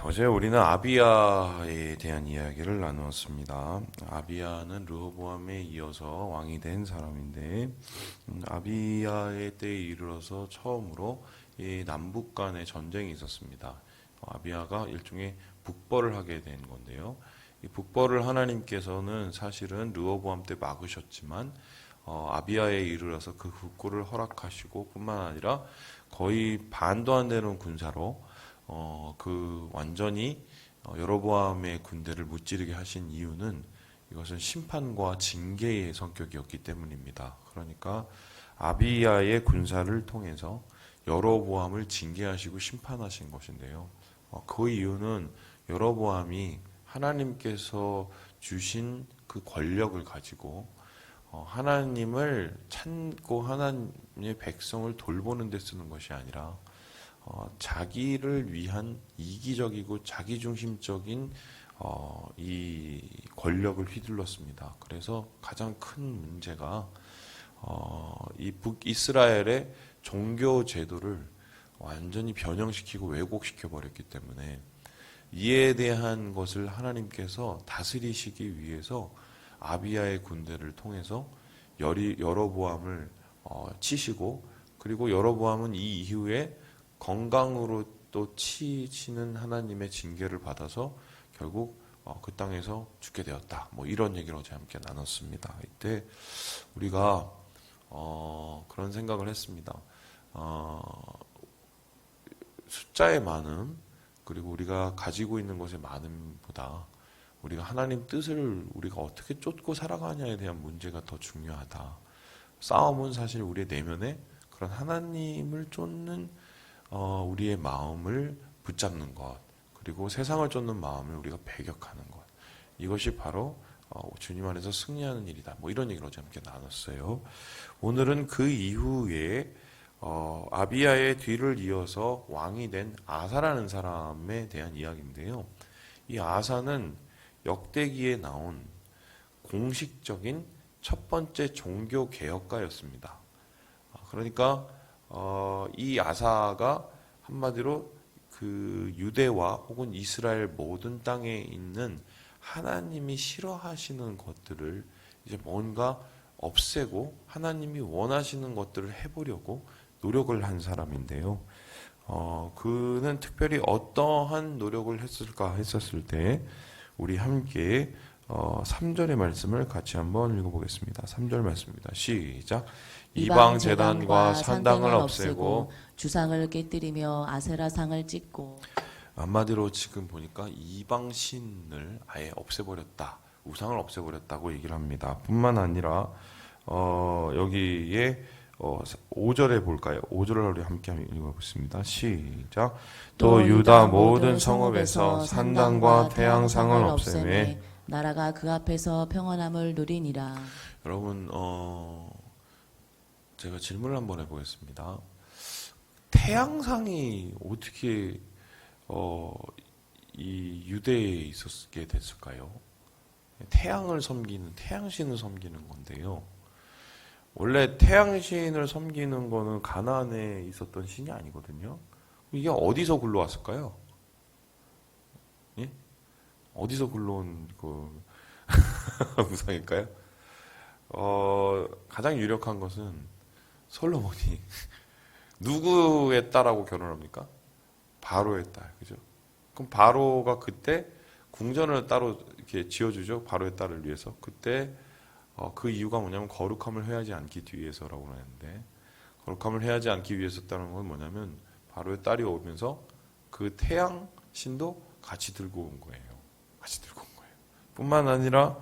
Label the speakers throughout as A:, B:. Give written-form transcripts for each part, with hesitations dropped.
A: 어제 우리는 아비야에 대한 이야기를 나누었습니다. 아비야는 르호보암에 이어서 왕이 된 사람인데, 아비야의 때에 이르러서 처음으로 이 남북 간의 전쟁이 있었습니다. 아비야가 일종의 북벌을 하게 된 건데요. 이 북벌을 하나님께서는 사실은 르호보암 때 막으셨지만, 아비야에 이르러서 그 북벌을 허락하시고 뿐만 아니라 거의 반도 안 되는 군사로 그 완전히 여로보암의 군대를 무찌르게 하신 이유는 이것은 심판과 징계의 성격이었기 때문입니다. 그러니까 아비야의 군사를 통해서 여로보암을 징계하시고 심판하신 것인데요. 그 이유는 여로보암이 하나님께서 주신 그 권력을 가지고 하나님을 찾고 하나님의 백성을 돌보는 데 쓰는 것이 아니라 자기를 위한 이기적이고 자기중심적인 이 권력을 휘둘렀습니다. 그래서 가장 큰 문제가 이 북이스라엘의 종교 제도를 완전히 변형시키고 왜곡시켜 버렸기 때문에 이에 대한 것을 하나님께서 다스리시기 위해서 아비야의 군대를 통해서 여로보암을 치시고, 그리고 여로보암은 이 이후에 건강으로 또 치시는 하나님의 징계를 받아서 결국 그 땅에서 죽게 되었다. 뭐 이런 얘기를 어제 함께 나눴습니다. 이때 우리가 그런 생각을 했습니다. 숫자의 많음, 그리고 우리가 가지고 있는 것의 많음보다 우리가 하나님 뜻을 우리가 어떻게 쫓고 살아가냐에 대한 문제가 더 중요하다. 싸움은 사실 우리의 내면에 그런 하나님을 쫓는 우리의 마음을 붙잡는 것, 그리고 세상을 쫓는 마음을 우리가 배격하는 것, 이것이 바로 주님 안에서 승리하는 일이다. 뭐 이런 얘기를 어제 함께 나눴어요. 오늘은 그 이후에 아비야의 뒤를 이어서 왕이 된 아사라는 사람에 대한 이야기인데요. 이 아사는 역대기에 나온 공식적인 첫 번째 종교 개혁가였습니다. 그러니까 이 아사가 한마디로 그 유대와 혹은 이스라엘 모든 땅에 있는 하나님이 싫어하시는 것들을 이제 뭔가 없애고 하나님이 원하시는 것들을 해보려고 노력을 한 사람인데요. 그는 특별히 어떠한 노력을 했을까 했었을 때 우리 함께 3절의 말씀을 같이 한번 읽어보겠습니다. 3절 말씀입니다. 시작. 이방 제단과 산당을 없애고
B: 주상을 깨뜨리며 아세라상을 찍고.
A: 한마디로 지금 보니까 이방 신을 아예 없애버렸다. 우상을 없애버렸다고 얘기를 합니다. 뿐만 아니라 여기에 5절에 볼까요? 5절을 우리 함께 읽어보겠습니다. 시작. 또 유다 모든 성읍에서 산당과 태양상을 없애매
B: 나라가 그 앞에서 평안함을 누리니라.
A: 여러분, 제가 질문을 한번 해보겠습니다. 태양상이 어떻게 이 유대에 있었게 됐을까요? 태양을 섬기는, 태양신을 섬기는 건데요. 원래 태양신을 섬기는 거는 가나안에 있었던 신이 아니거든요. 이게 어디서 굴러왔을까요? 예? 어디서 굴러온 그 우상일까요? 가장 유력한 것은 솔로몬이 누구의 딸하고 결혼합니까? 바로의 딸, 그죠? 그럼 바로가 그때 궁전을 따로 이렇게 지어주죠. 바로의 딸을 위해서. 그때 그 이유가 뭐냐면 거룩함을 해하지 않기 위해서라고 하는데, 거룩함을 해하지 않기 위해서였다는 건 뭐냐면 바로의 딸이 오면서 그 태양 신도 같이 들고 온 거예요. 같이 들고 온 거예요. 뿐만 아니라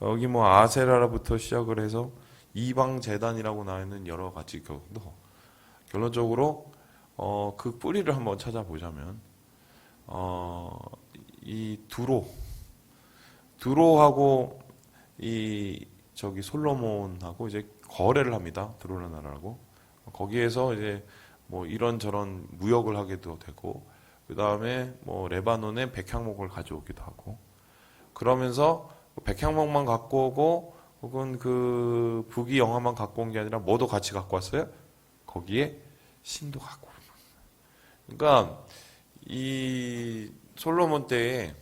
A: 여기 뭐 아세라부터 시작을 해서 이방 제단이라고 나와 있는 여러 가지 것도 결론적으로 그 뿌리를 한번 찾아보자면 이 두로하고 이 저기 솔로몬하고 이제 거래를 합니다. 두로라는 나라라고. 거기에서 이제 뭐 이런저런 무역을 하기도 되고, 그 다음에 뭐 레바논에 백향목을 가져오기도 하고, 그러면서 백향목만 갖고 오고 혹은 그 북이 영화만 갖고 온 게 아니라 뭐도 같이 갖고 왔어요? 거기에 신도 갖고 오는 거예요. 그러니까 이 솔로몬 때에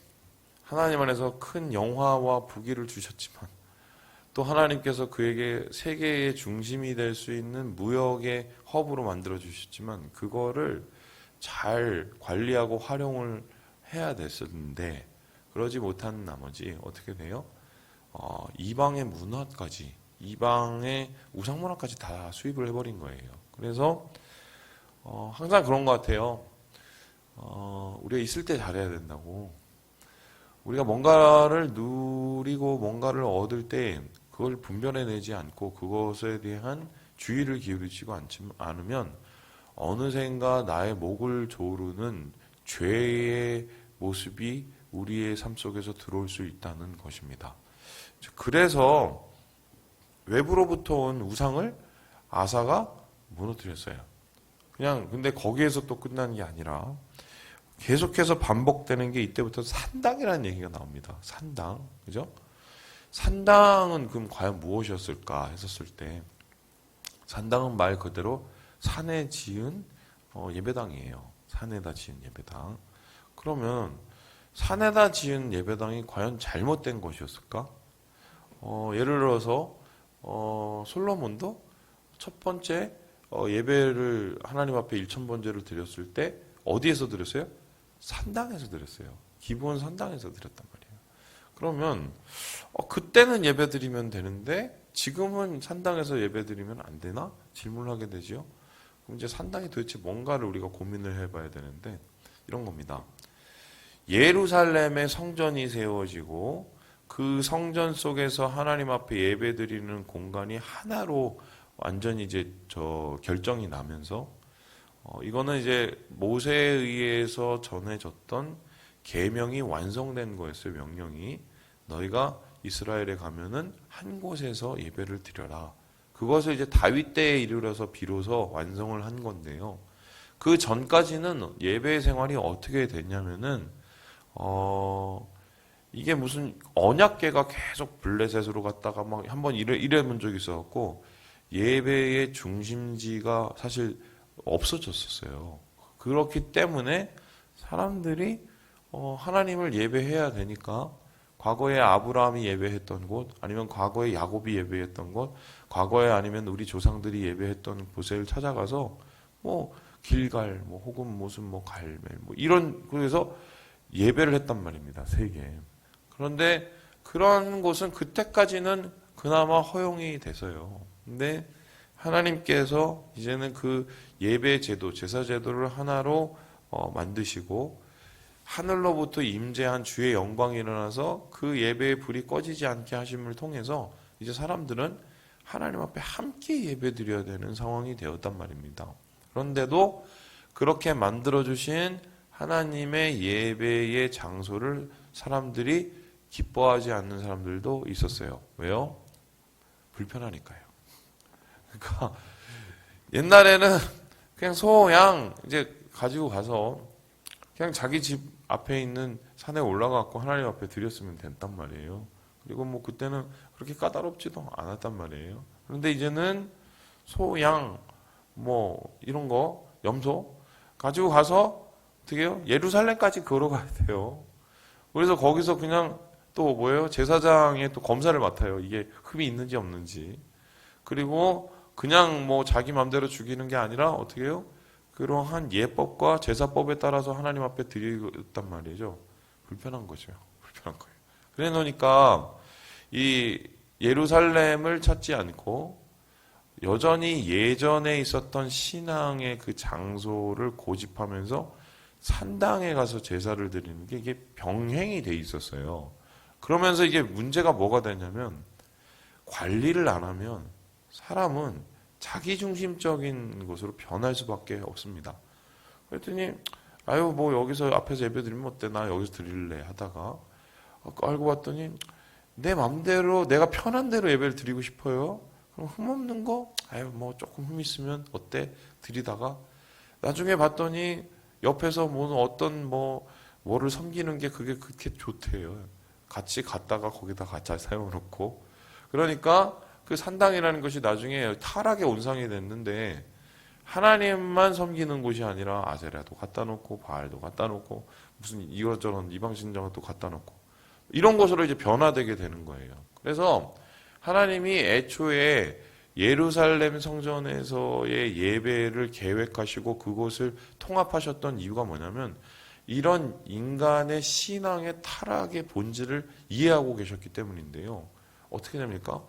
A: 하나님 안에서 큰 영화와 부귀를 주셨지만 또 하나님께서 그에게 세계의 중심이 될 수 있는 무역의 허브로 만들어 주셨지만 그거를 잘 관리하고 활용을 해야 됐었는데 그러지 못한 나머지 어떻게 돼요? 이방의 문화까지 이방의 우상 문화까지 다 수입을 해버린 거예요. 그래서 항상 그런 것 같아요. 우리가 있을 때 잘해야 된다고. 우리가 뭔가를 누리고 뭔가를 얻을 때 그걸 분별해내지 않고 그것에 대한 주의를 기울이지 않으면 어느샌가 나의 목을 조르는 죄의 모습이 우리의 삶 속에서 들어올 수 있다는 것입니다. 그래서 외부로부터 온 우상을 아사가 무너뜨렸어요. 그냥 근데 거기에서 또 끝나는 게 아니라 계속해서 반복되는 게 이때부터 산당이라는 얘기가 나옵니다. 산당, 그죠? 산당은 그럼 과연 무엇이었을까 했었을 때 산당은 말 그대로 산에 지은 예배당이에요. 산에다 지은 예배당. 그러면 산에다 지은 예배당이 과연 잘못된 것이었을까? 예를 들어서 솔로몬도 첫 번째 예배를 하나님 앞에 일천번제를 드렸을 때 어디에서 드렸어요? 산당에서 드렸어요. 기본 산당에서 드렸단 말이에요. 그러면 그때는 예배 드리면 되는데 지금은 산당에서 예배 드리면 안 되나? 질문을 하게 되죠. 그럼 이제 산당이 도대체 뭔가를 우리가 고민을 해봐야 되는데 이런 겁니다. 예루살렘에 성전이 세워지고 그 성전 속에서 하나님 앞에 예배 드리는 공간이 하나로 완전히 이제 결정이 나면서 이거는 이제 모세에 의해서 전해졌던 계명이 완성된 거였어요. 명령이 너희가 이스라엘에 가면은 한 곳에서 예배를 드려라. 그것을 이제 다윗 때에 이르러서 비로소 완성을 한 건데요. 그 전까지는 예배 생활이 어떻게 됐냐면은 이게 무슨 언약궤가 계속 블레셋으로 갔다가 막 한번 이래 본 적이 있어갖고 예배의 중심지가 사실 없어졌었어요. 그렇기 때문에 사람들이 하나님을 예배해야 되니까 과거에 아브라함이 예배했던 곳, 아니면 과거에 야곱이 예배했던 곳, 과거에 아니면 우리 조상들이 예배했던 곳을 찾아가서 뭐 길갈, 뭐 혹은 무슨 뭐 갈멜, 뭐 이런 그래서 예배를 했단 말입니다. 세계. 그런데 그런 곳은 그때까지는 그나마 허용이 돼서요. 근데 하나님께서 이제는 그 예배 제도, 제사 제도를 하나로 만드시고 하늘로부터 임재한 주의 영광이 일어나서 그 예배의 불이 꺼지지 않게 하심을 통해서 이제 사람들은 하나님 앞에 함께 예배드려야 되는 상황이 되었단 말입니다. 그런데도 그렇게 만들어주신 하나님의 예배의 장소를 사람들이 기뻐하지 않는 사람들도 있었어요. 왜요? 불편하니까요. 그러니까 옛날에는 그냥 소, 양 이제 가지고 가서 그냥 자기 집 앞에 있는 산에 올라가고 하나님 앞에 드렸으면 됐단 말이에요. 그리고 뭐 그때는 그렇게 까다롭지도 않았단 말이에요. 그런데 이제는 소, 양, 뭐 이런 거, 염소 가지고 가서 어떻게 해요? 예루살렘까지 걸어가야 돼요. 그래서 거기서 그냥 또 뭐예요? 제사장의 또 검사를 맡아요. 이게 흠이 있는지 없는지. 그리고 그냥 뭐 자기 마음대로 죽이는 게 아니라 어떻게 해요? 그러한 예법과 제사법에 따라서 하나님 앞에 드리겠단 말이죠. 불편한 거죠. 불편한 거예요. 그래 놓으니까 이 예루살렘을 찾지 않고 여전히 예전에 있었던 신앙의 그 장소를 고집하면서 산당에 가서 제사를 드리는 게 이게 병행이 돼 있었어요. 그러면서 이게 문제가 뭐가 되냐면 관리를 안 하면 사람은 자기중심적인 것으로 변할 수밖에 없습니다. 그랬더니 아유 뭐 여기서 앞에서 예배 드리면 어때? 나 여기서 드릴래 하다가 알고 봤더니 내 맘대로 내가 편한 대로 예배를 드리고 싶어요. 그럼 흠없는 거? 아유 뭐 조금 흠 있으면 어때? 드리다가 나중에 봤더니 옆에서 뭐 어떤 뭐를 섬기는 게 그게 그렇게 좋대요. 같이 갔다가 거기다 같이 세워놓고 그러니까 그 산당이라는 것이 나중에 타락의 온상이 됐는데 하나님만 섬기는 곳이 아니라 아세라도 갖다 놓고 바알도 갖다 놓고 무슨 이것저것 이방신장도 갖다 놓고 이런 곳으로 이제 변화되게 되는 거예요. 그래서 하나님이 애초에 예루살렘 성전에서의 예배를 계획하시고 그곳을 통합하셨던 이유가 뭐냐면 이런 인간의 신앙의 타락의 본질을 이해하고 계셨기 때문인데요. 어떻게 됩니까?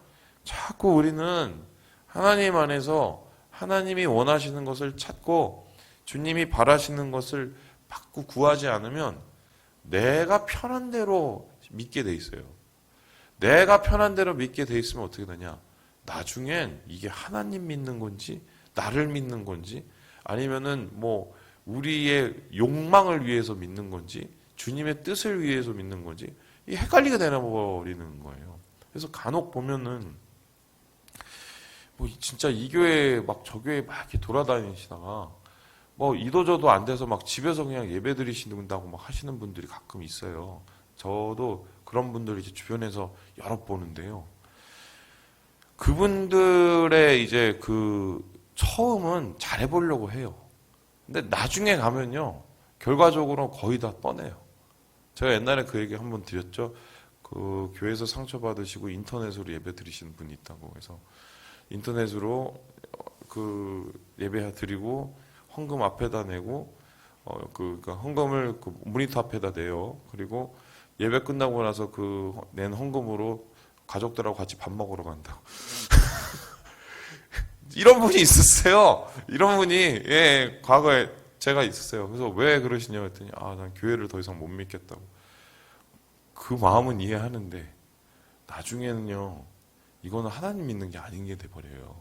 A: 자꾸 우리는 하나님 안에서 하나님이 원하시는 것을 찾고 주님이 바라시는 것을 받고 구하지 않으면 내가 편한 대로 믿게 돼 있어요. 내가 편한 대로 믿게 돼 있으면 어떻게 되냐? 나중엔 이게 하나님 믿는 건지 나를 믿는 건지 아니면은 뭐 우리의 욕망을 위해서 믿는 건지 주님의 뜻을 위해서 믿는 건지 이 헷갈리게 되나 버리는 거예요. 그래서 간혹 보면은 뭐 진짜 이 교회 막 저 교회 막 이렇게 돌아다니시다가 뭐 이도저도 안 돼서 막 집에서 그냥 예배 드리신다고 막 하시는 분들이 가끔 있어요. 저도 그런 분들 이제 주변에서 여러 보는데요. 그분들의 이제 그 처음은 잘해보려고 해요. 근데 나중에 가면요, 결과적으로 거의 다 뻔해요. 제가 옛날에 그 얘기 한번 드렸죠. 그 교회에서 상처받으시고 인터넷으로 예배 드리시는 분이 있다고 해서 인터넷으로 그 예배 드리고 헌금 앞에다 내고 그러니까 헌금을 그 모니터 앞에다 내요. 그리고 예배 끝나고 나서 그 낸 헌금으로 가족들하고 같이 밥 먹으러 간다고. 이런 분이 있었어요. 이런 분이 예, 과거에 제가 있었어요. 그래서 왜 그러시냐고 했더니 난 교회를 더 이상 못 믿겠다고. 그 마음은 이해하는데 나중에는요. 이거는 하나님 믿는 게 아닌 게 돼버려요.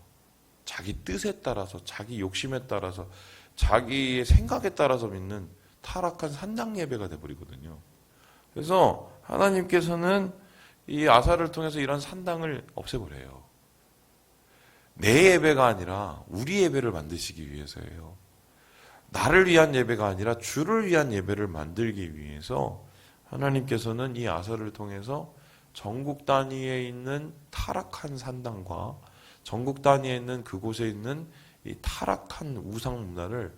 A: 자기 뜻에 따라서 자기 욕심에 따라서 자기의 생각에 따라서 믿는 타락한 산당 예배가 돼버리거든요. 그래서 하나님께서는 이 아사를 통해서 이런 산당을 없애버려요. 내 예배가 아니라 우리 예배를 만드시기 위해서예요. 나를 위한 예배가 아니라 주를 위한 예배를 만들기 위해서 하나님께서는 이 아사를 통해서 전국 단위에 있는 타락한 산당과 전국 단위에 있는 그곳에 있는 이 타락한 우상 문화를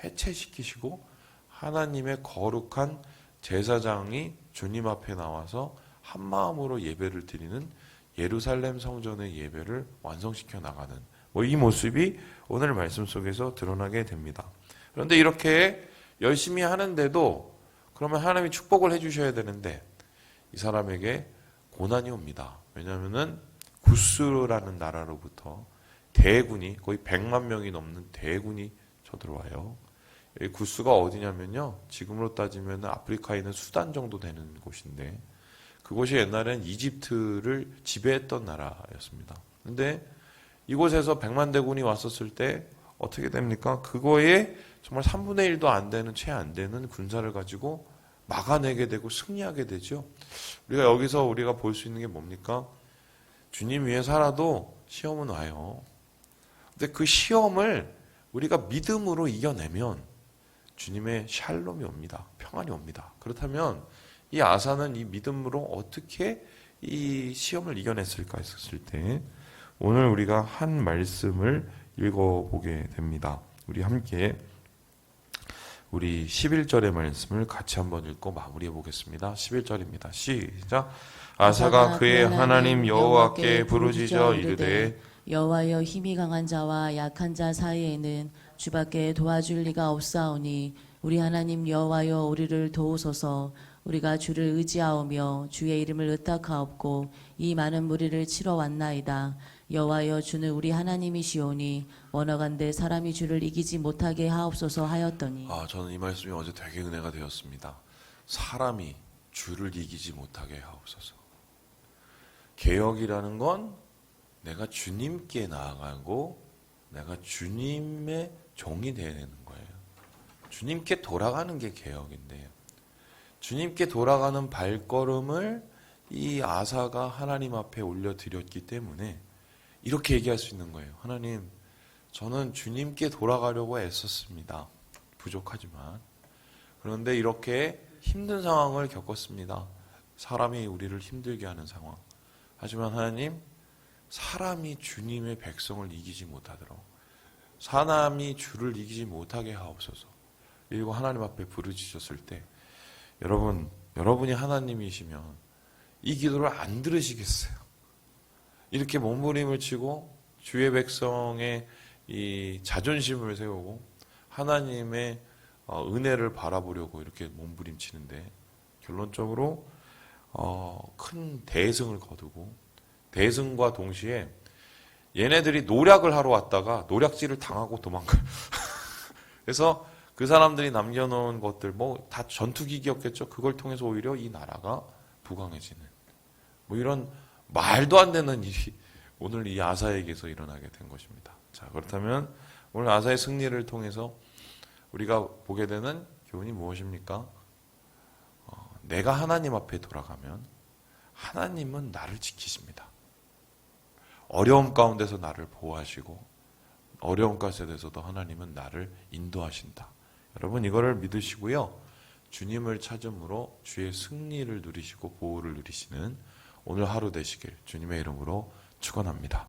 A: 해체시키시고 하나님의 거룩한 제사장이 주님 앞에 나와서 한 마음으로 예배를 드리는 예루살렘 성전의 예배를 완성시켜 나가는 이 모습이 오늘 말씀 속에서 드러나게 됩니다. 그런데 이렇게 열심히 하는데도 그러면 하나님이 축복을 해주셔야 되는데 이 사람에게 고난이 옵니다. 왜냐하면은 구스라는 나라로부터 대군이 거의 100만 명이 넘는 대군이 쳐들어와요. 이 구스가 어디냐면요. 지금으로 따지면 아프리카에 있는 수단 정도 되는 곳인데 그곳이 옛날엔 이집트를 지배했던 나라였습니다. 근데 이곳에서 100만 대군이 왔었을 때 어떻게 됩니까? 그거에 정말 3분의 1도 안 되는, 채 안 되는 군사를 가지고 막아내게 되고 승리하게 되죠. 우리가 여기서 우리가 볼 수 있는 게 뭡니까? 주님 위에 살아도 시험은 와요. 근데 그 시험을 우리가 믿음으로 이겨내면 주님의 샬롬이 옵니다. 평안이 옵니다. 그렇다면 이 아사는 이 믿음으로 어떻게 이 시험을 이겨냈을까 했었을 때 오늘 우리가 한 말씀을 읽어보게 됩니다. 우리 함께 우리 11절의 말씀을 같이 한번 읽고 마무리해 보겠습니다. 11절입니다. 시작. 아사가 그의 하나님 여호와께 부르짖어 이르되
B: 여호와여 힘이 강한 자와 약한 자 사이에는 주밖에 도와줄 리가 없사오니 우리 하나님 여호와여 우리를 도우소서. 우리가 주를 의지하오며 주의 이름을 의탁하옵고 이 많은 무리를 치러 왔나이다. 여호와여 주는 우리 하나님이시오니 원하간대 사람이 주를 이기지 못하게 하옵소서 하였더니
A: 저는 이 말씀이 어제 되게 은혜가 되었습니다. 사람이 주를 이기지 못하게 하옵소서. 개혁이라는 건 내가 주님께 나아가고 내가 주님의 종이 되는 거예요. 주님께 돌아가는 게 개혁인데요. 주님께 돌아가는 발걸음을 이 아사가 하나님 앞에 올려드렸기 때문에 이렇게 얘기할 수 있는 거예요. 하나님, 저는 주님께 돌아가려고 애썼습니다. 부족하지만. 그런데 이렇게 힘든 상황을 겪었습니다. 사람이 우리를 힘들게 하는 상황. 하지만 하나님, 사람이 주님의 백성을 이기지 못하도록 사람이 주를 이기지 못하게 하옵소서. 이러고 하나님 앞에 부르짖었을 때 여러분이 하나님이시면 이 기도를 안 들으시겠어요? 이렇게 몸부림을 치고 주의 백성의 이 자존심을 세우고 하나님의 은혜를 바라보려고 이렇게 몸부림치는데 결론적으로 큰 대승을 거두고 대승과 동시에 얘네들이 노략을 하러 왔다가 노략질을 당하고 도망가요. 그래서 그 사람들이 남겨놓은 것들 뭐 다 전투기기였겠죠. 그걸 통해서 오히려 이 나라가 부강해지는 뭐 이런 말도 안 되는 일이 오늘 이 아사에게서 일어나게 된 것입니다. 자, 그렇다면 오늘 아사의 승리를 통해서 우리가 보게 되는 교훈이 무엇입니까? 내가 하나님 앞에 돌아가면 하나님은 나를 지키십니다. 어려움 가운데서 나를 보호하시고 어려움 가운데서도 하나님은 나를 인도하신다. 여러분 이거를 믿으시고요. 주님을 찾음으로 주의 승리를 누리시고 보호를 누리시는 오늘 하루 되시길 주님의 이름으로 축원합니다.